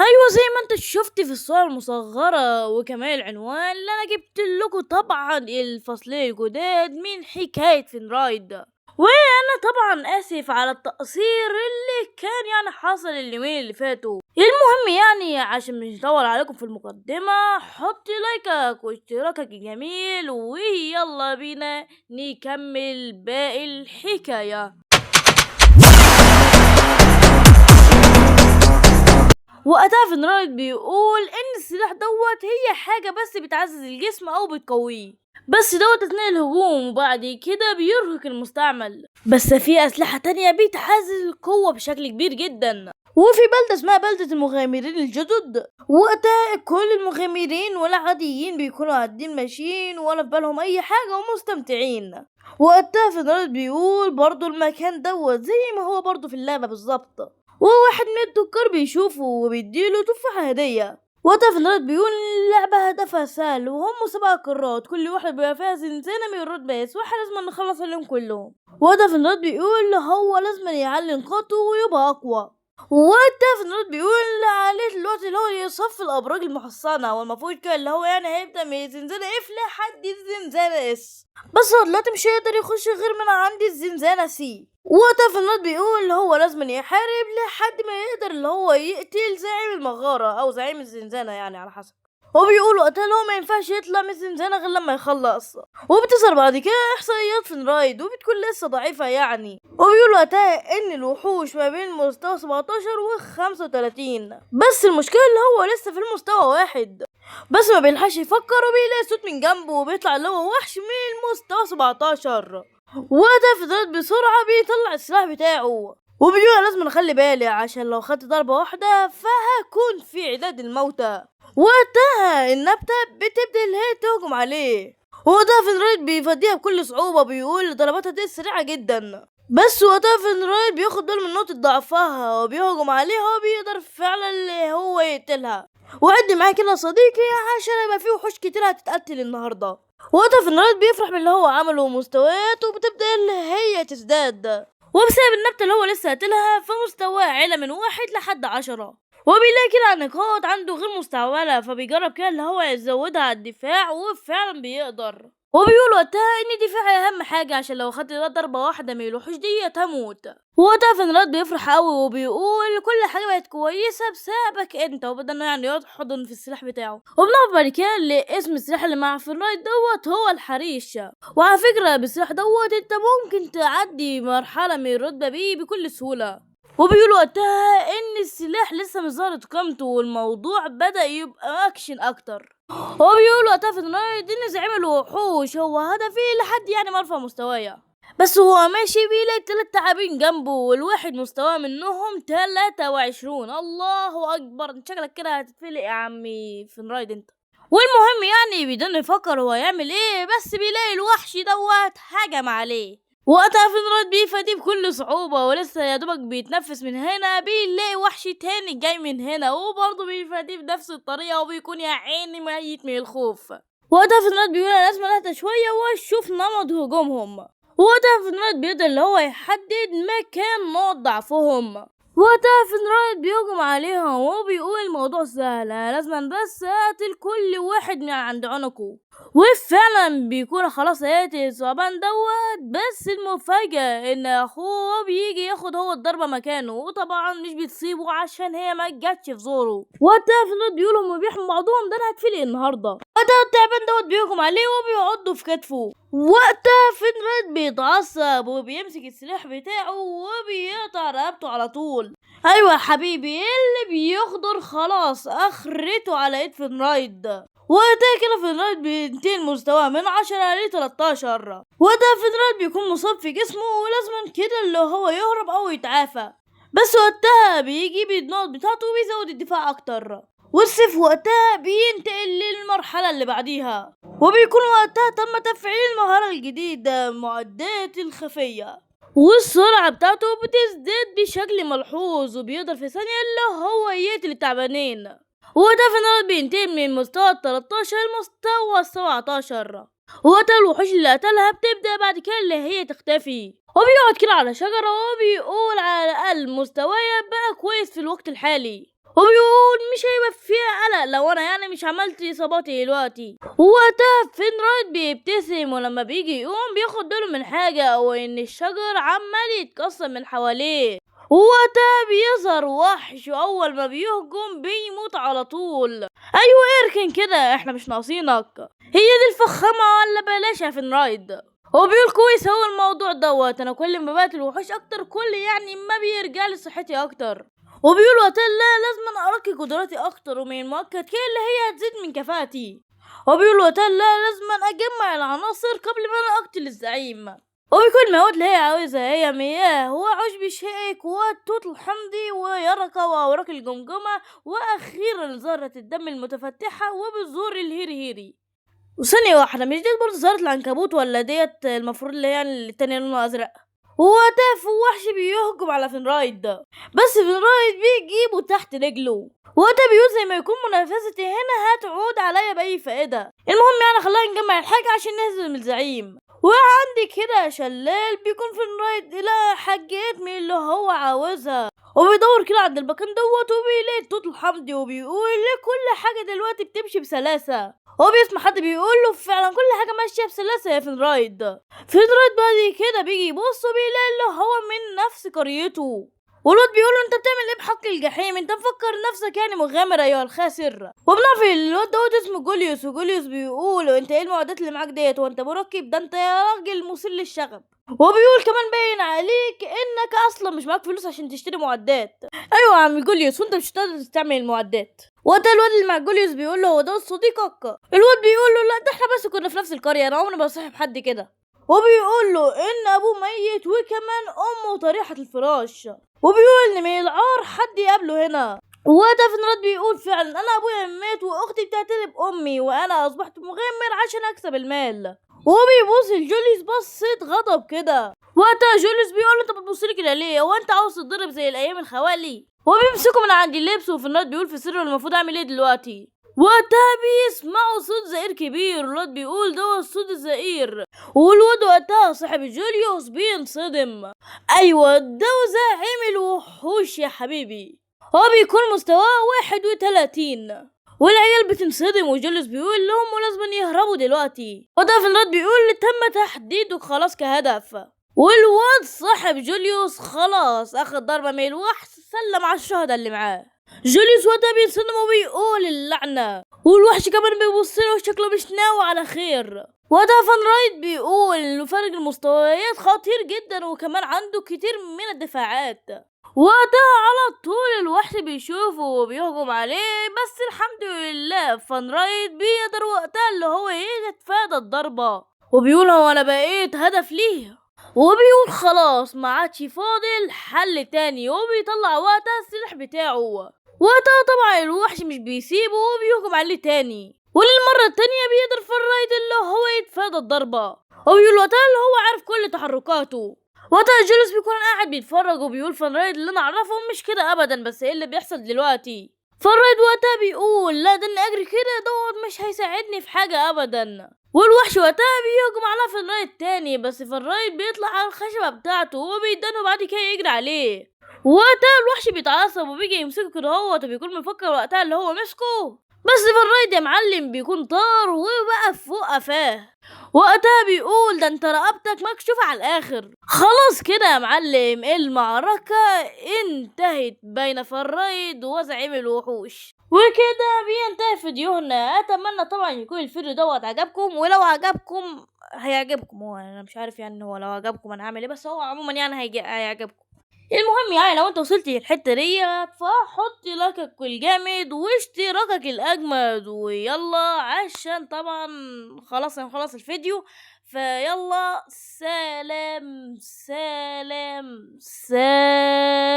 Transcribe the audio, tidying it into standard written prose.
ايوه زي ما انت شفت في الصورة المصغرة وكمان العنوان اللي انا جبت لكم طبعا الفصلين الجداد من حكاية فنرايد. وانا طبعا اسف على التقصير اللي كان حاصل اليومين اللي فاتوا. المهم عشان مش هطول عليكم في المقدمة، حط لايكك واشتراكك الجميل ويلا بينا نكمل باقي الحكاية. وقتها فنرايد بيقول ان السلاح هي حاجة بس بتعزز الجسم او بتقويه، بس اثناء الهجوم، وبعد كده بيرهق المستعمل. بس في اسلحة تانية بتعزز القوة بشكل كبير جدا. وفي بلدة اسمها بلدة المغامرين الجدد، وقتها كل المغامرين والعاديين بيكونوا قاعدين ماشيين ولا في بالهم اي حاجة ومستمتعين. وقتها فنرايد بيقول برضو المكان زي ما هو برضو في اللعبة بالظبط، وواحد من التجار بيشوفه وبيديله تفاحة هدية. وقتها فنرايد بيقول اللعبة هدفها سهل وهم 7 قارات، كل واحدة بيبقى فيها زنزانة من الرتبات واحنا لازم نخلص عليهم كلهم. وقتها فنرايد بيقول هو لازم يعلي نقاطه ويبقى أقوى. وقتها فنرايد بيقول عليه دلوقتي اللي هو يصفي الأبراج المحصنة، والمفروض كده اللي هو هيبدأ من الزنزانة اف لحد الزنزانة اس، بس هو دلوقتي مش هيقدر يخش غير من عند الزنزانة سي. وقتها فنرايد بيقول هو لازم يحارب لحد ما يقدر اللي هو يقتل زعيم المغارة او زعيم الزنزانة على حسب. هو بيقول وقتها اللي هو ما ينفعش يطلع من الزنزانة غير لما يخلص. وبتظهر بعد كده احصائيات فنرايد وبتكون لسه ضعيفة وبيقول وقتها ان الوحوش ما بين مستوى 17 و 35، بس المشكلة اللي هو لسه في المستوى 1، بس ما بيلحقش يفكر وبيلاقي صوت من جنبه وبيطلع اللي هو وحش من المستوى 17. وقتها فنرايد بسرعة بيطلع السلاح بتاعه وبيقول لازم نخلي بالي عشان لو خدت ضربة واحدة فهكون في عداد الموتى. وقتها النبتة بتبدأ اللي هي تهجم عليه، وقتها فنرايد بيفديها بكل صعوبة، بيقول ضرباتها دي سريعة جدا. بس وقتها فنرايد بياخد باله من نقطة ضعفها وبيهجم عليها وبيقدر فعلا اللي هو يقتلها. وعد معايا كده يا صديقي عشان يبقى فيه وحوش كتير هتتقتل النهارده. وقتها فنرايد بيفرح باللي هو عمله ومستويات وبتبدأ اللي هي تزداد، وبسبب النبتة اللي هو لسه قاتلها فمستواه علا من 1 لحد 10، وبيلاقي كده نقاط عنده غير مستعملة، فبيجرب كده اللي هو يزودها على الدفاع وفعلا بيقدر. وبيقول وقتها ان دفاعي اهم حاجة عشان لو خدت ضربة واحدة من الوحوش دي هموت. وقتها فنرايد بيفرح قوي وبيقول كل حاجة بقت كويسة بسببك انت، وبدأ يحضن في السلاح بتاعه. وبنعرف بعد كده اسم السلاح اللي مع فنرايد هو الحريش. وعلى فكرة بالسلاح انت ممكن تعدي مرحلة من الرتبة بيه بكل سهولة. وبيقولوا وقتها ان السلاح لسه مش ظاهر قيمته والموضوع بدأ يبقى اكشن اكتر. هو بيقول وقتها فنرايد ان زعيم الوحوش هو هدفي لحد مرفع مستوايا، بس هو ماشي بيلاقي 3 تعابين جنبه والواحد مستواه منهم 23. الله اكبر، انت شكلك كده هتتفلق يا عمي فنرايد انت. والمهم بيدن يفكر هو يعمل ايه، بس بيلاقي الوحش هجم عليه. وقتها فنرايد بيفاديه بكل صعوبة، ولسه يا دوبك بيتنفس من هنا بيلاقي وحش تاني جاي من هنا وبرضه بيفاديه بنفس الطريقة وبيكون يا عيني ميت من الخوف. وقتها فنرايد بيقول انا لازم اهدى شوية واشوف نمط هجومهم. وقتها فنرايد بيقدر اللي هو يحدد مكان نقط ضعفهم. وقتها فنرايد بيهجم عليهم وبيقول الموضوع سهل، لازم بس اقتل كل واحد من عند عنقه. وفعلا بيكون خلاص هيقتل الثعبان بس المفاجأة ان اخوه بيجي ياخد هو الضربة مكانه، وطبعا مش بتصيبه عشان هي ما جاتش في زوره. وقتها فنرايد بيقولوا هما بيحموا بعضهم، ده انا هتفلق النهارده. وقتها التعبان بيهجم عليه وبيعضه في كتفه. وقتها فنرايد بيتعصب وبيمسك السلاح بتاعه وبيقطع رقبته على طول. ايوه حبيبي اللي بيخضر خلاص اخرته على ايد فنرايد. وقتها كده فنرايد بينتهي المستوى من 10 ل 13. وقتها فنرايد بيكون مصاب في جسمه ولازم كده اللي هو يهرب او يتعافى، بس وقتها بيجيب النقط بتاعته وبيزود الدفاع اكتر. والسيف وقتها بينتقل للمرحلة اللي بعديها، وبيكون وقتها تم تفعيل المهارة الجديدة معدات الخفية، والسرعة بتاعته بتزداد بشكل ملحوظ وبيقدر في ثانية اللي هو يقتل التعبانين. وده فنرايد بينتهي من مستوى 13 لمستوى 17. وقتها الوحوش اللي قتلها بتبدأ بعد كده اللي هي تختفي، وبيقعد كده على شجرة وبيقول على الأقل مستوايا بقى كويس في الوقت الحالي. وبيقول مش هيبقى فيها قلق لو انا يعني مش عملت اصاباتي دلوقتي. وقتها فين رايد بيبتسم، ولما بيجي يقوم بياخد باله من حاجة او ان الشجر عمال يتكسر من حواليه. وقتها بيظهر وحش، واول ما بيهجم بيموت على طول. ايوه اركن كده، احنا مش ناقصينك. هي دي الفخامة ولا بلاش يا فين رايد؟ هو بيقول كويس هو الموضوع دوت، انا كل ما بقتل الوحوش اكتر كل يعني ما بيرجع لي صحتي اكتر. وبيقول وقتها لا لازم أنا ارقي قدراتي اكتر، ومن المؤكد كده اللي هي هتزيد من كفاءتي. وبيقول وقتها لا لازم أنا اجمع العناصر قبل ما انا اقتل الزعيم. وبيكون المواد اللي هي عاوزها هي مياه وعشب شائك وتوت الحمضي ويرقة وأوراق الجمجمة، وأخيرا زهرة الدم المتفتحة وبذور الهيري. وثانية واحدة، مش ديت برضه زهرة العنكبوت ولا ديت المفروض اللي هي التانية لونها أزرق؟ وقتها في وحش بيهجم على فينرايد ده، بس فينرايد بيجيبه تحت رجله. وقتها بيقول زي ما يكون منافستي هنا هتعود عليا بأي فائدة. المهم يعني خلينا نجمع الحاجة عشان نهزم الزعيم. وعندي كده شلال بيكون فينرايد إلى حاجات من اللي هو عاوزها، وبيدور كده عند المكان دوت وبيلاقي توت الحمدي، وبيقول ليه كل حاجة دلوقتي بتمشي بسلاسة. هو بيسمع حد بيقول له فعلا كل حاجة ماشية بسلاسة يا فينرايد. فينرايد بعد كده بيجي يبص وبيلاقي اللي هو من نفس قريته. والواد بيقول له انت بتعمل ايه بحق الجحيم؟ انت مفكر نفسك يعني مغامر ايها الخاسر؟ وبنعرف الواد دوت اسمه جوليوس، وجوليوس بيقول انت ايه المعدات اللي معاك ديت وانت مركب؟ ده انت يا راجل مثير للشغب. وبيقول كمان باين عليك انك اصلا مش معاك فلوس عشان تشتري معدات. ايوه يا عم جوليوس، وانت مش هتقدر تستعمل المعدات. وقتها الواد اللي مع جوليوس بيقول له هو ده صديقك؟ الواد بيقول له لا ده احنا بس كنا في نفس القريه، انا عمري ما بصاحب حد كده. وبيقول له ان ابوه ميت وكمان امه طريحه الفراش، وبيقول ان من العار حد يقابله هنا. وقتها فينرايد بيقول فعلا انا ابويا مات واختي بتعتني بامي وانا اصبحت مغامر عشان اكسب المال. وبيبص لجوليوس بصت غضب كده. وقتها جوليوس بيقول له انت بتبصلي كده ليه؟ هو انت عاوز تتضرب زي الايام الخوالي؟ وبيمسكوا من عند اللبس، وفينرايد بيقول في سر المفروض اعمل ايه دلوقتي. وقتها بيسمعوا صوت زئير كبير، والواد بيقول ده صوت الزئير. والواد وقتها صاحب جوليوس بينصدم. ايوه ده زعيم الوحوش يا حبيبي، هو بيكون مستواه 31. والعيال بتنصدم، وجوليوس بيقول لهم ولازم يهربوا دلوقتي. وده فينرايد بيقول تم تحديده خلاص كهدف. والواد صاحب جوليوس خلاص اخد ضربة من الوحش، سلم على الشهداء اللي معاه. جوليوس وقتها بينصدم وبيقول اللعنة، والوحش كمان بيبص له شكله مش ناوي على خير. وده فينرايد بيقول انه فرق المستويات خطير جدا وكمان عنده كتير من الدفاعات. وقتها على طول الوحش بيشوفه وبيهجم عليه، بس الحمد لله فينرايد بيقدر وقتها اللي هو يتفادى الضربة، وبيقول هو انا بقيت هدف ليه. وبيقول خلاص ما عادش فاضل حل تاني، وبيطلع وقتها السلاح بتاعه. وقتها طبعا الوحش مش بيسيبه وبيهجم عليه تاني، وللمرة التانية بيقدر فينرايد اللي هو يتفادى الضربة. وبيقول وقتها اللي هو عارف كل تحركاته. وقتها جوليوس بيكون قاعد بيتفرج وبيقول فينرايد اللي انا اعرفه مش كده ابدا، بس ايه اللي بيحصل دلوقتي؟ فينرايد وقتها بيقول لا ده اني اجري كده دوت مش هيساعدني في حاجة ابدا. والوحش وقتها بيهجم على فينرايد تاني، بس فينرايد بيطلع على الخشبة بتاعته وبيدانه بعد كده يجري عليه. وقتها الوحش بيتعصب وبيجي يمسكه كده هوت، وبيكون مفكر وقتها اللي هو مسكه، بس فينرايد يا معلم بيكون طار وبقى فوق قفاه. وقتها بيقول ده انت رقبتك مكشوفة على الاخر. خلاص كده يا معلم المعركة انتهت بين فينرايد وزعيم الوحوش. وكده بينتهي فيديوهنا. اتمنى طبعا يكون الفيديو دوت عجبكم، ولو عجبكم هيعجبكم. هو انا مش عارف يعني هو لو عجبكم انا هعمل ايه، بس هو عموما يعني هيعجبكم. المهم يعني لو انت وصلت للحته ديت فحط لايكك الجامد واشتراكك الاجمد، ويلا عشان طبعا خلاص هنخلص الفيديو. فيلا سلام سلام سلام.